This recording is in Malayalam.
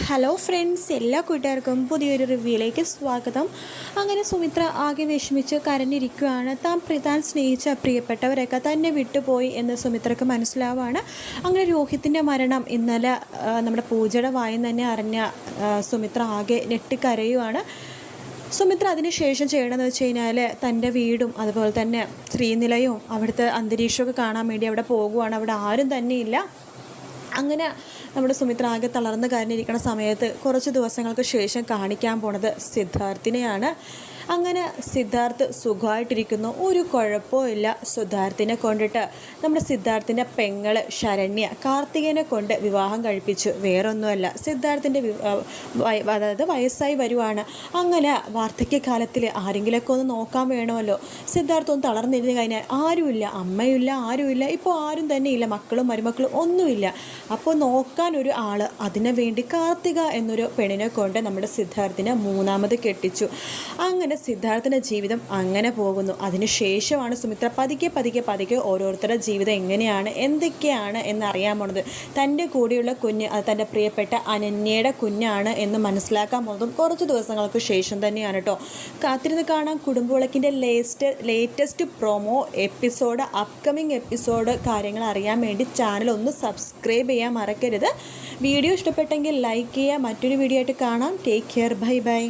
ഹലോ ഫ്രണ്ട്സ്, എല്ലാ കൂട്ടുകാർക്കും പുതിയൊരു റിവ്യൂയിലേക്ക് സ്വാഗതം. അങ്ങനെ സുമിത്ര ആകെ വിഷമിച്ച് കരഞ്ഞിരിക്കുകയാണ്. താൻ സ്നേഹിച്ച പ്രിയപ്പെട്ടവരൊക്കെ തന്നെ വിട്ടുപോയി എന്ന് സുമിത്രയ്ക്ക് മനസ്സിലാവുകയാണ്. അങ്ങനെ രോഹിത്തിൻ്റെ മരണം ഇന്നലെ നമ്മുടെ പൂജയുടെ വായിൽ തന്നെ അറിഞ്ഞ സുമിത്ര ആകെ ഞെട്ടിക്കരയുവാണ്. സുമിത്ര അതിനുശേഷം ചെയ്യണമെന്ന് വെച്ച് കഴിഞ്ഞാൽ തൻ്റെ വീടും അതുപോലെ തന്നെ ശ്രീനിലയും അവിടുത്തെ അന്തരീക്ഷമൊക്കെ കാണാൻ വേണ്ടി അവിടെ പോകുവാണ്. അവിടെ ആരും തന്നെയില്ല. അങ്ങനെ നമ്മുടെ സുമിത്ര ആകെ തളർന്ന് കരഞ്ഞിരിക്കുന്ന സമയത്ത് കുറച്ച് ദിവസങ്ങൾക്ക് ശേഷം കാണിക്കാൻ പോണത് സിദ്ധാർത്ഥിനെയാണ്. അങ്ങനെ സിദ്ധാർത്ഥ് സുഖമായിട്ടിരിക്കുന്നു, ഒരു കുഴപ്പമില്ല. സിദ്ധാർത്ഥിനെ കൊണ്ടിട്ട് നമ്മുടെ സിദ്ധാർത്ഥിൻ്റെ പെങ്ങള് ശരണ്യ കാർത്തികേനെ കൊണ്ട് വിവാഹം കഴിപ്പിച്ചു. വേറൊന്നുമല്ല, സിദ്ധാർത്ഥിൻ്റെ അതായത് വയസ്സായി വരുവാണ്. അങ്ങനെ വാർദ്ധക്യകാലത്തിൽ ആരെങ്കിലുമൊക്കെ ഒന്ന് നോക്കാൻ വേണമല്ലോ. സിദ്ധാർത്ഥ് ഒന്ന് തളർന്നിരുന്ന് കഴിഞ്ഞാൽ ആരുമില്ല, അമ്മയില്ല, ആരുമില്ല, ഇപ്പോൾ ആരും തന്നെ ഇല്ല, മക്കളും മരുമക്കളും ഒന്നുമില്ല. അപ്പോൾ നോക്കാൻ ഒരു ആൾ, അതിനു വേണ്ടി കാർത്തിക എന്നൊരു പെണ്ണിനെ കൊണ്ട് നമ്മുടെ സിദ്ധാർത്ഥിനെ മൂന്നാമത് കെട്ടിച്ചു. അങ്ങനെ സിദ്ധാർത്ഥിൻ്റെ ജീവിതം അങ്ങനെ പോകുന്നു. അതിനുശേഷമാണ് സുമിത്ര പതുക്കെ ഓരോരുത്തരുടെ ജീവിതം എങ്ങനെയാണ് എന്തൊക്കെയാണ് എന്നറിയാൻ പോണത്. തൻ്റെ കൂടെയുള്ള കുഞ്ഞ് അത് തൻ്റെ പ്രിയപ്പെട്ട അനന്യയുടെ കുഞ്ഞാണ് എന്ന് മനസ്സിലാക്കാൻ പോകുന്നതും കുറച്ച് ദിവസങ്ങൾക്ക് ശേഷം തന്നെയാണ് കേട്ടോ. കാത്തിരുന്ന് കാണാം കുടുംബവിളക്കിൻ്റെ latest promo episode, upcoming episode കാര്യങ്ങൾ അറിയാൻ വേണ്ടി ചാനൽ ഒന്ന് സബ്സ്ക്രൈബ് ചെയ്യാൻ മറക്കരുത്. വീഡിയോ ഇഷ്ടപ്പെട്ടെങ്കിൽ ലൈക്ക് ചെയ്യുക. മറ്റൊരു വീഡിയോ ആയിട്ട് കാണാം. Take care, bye bye.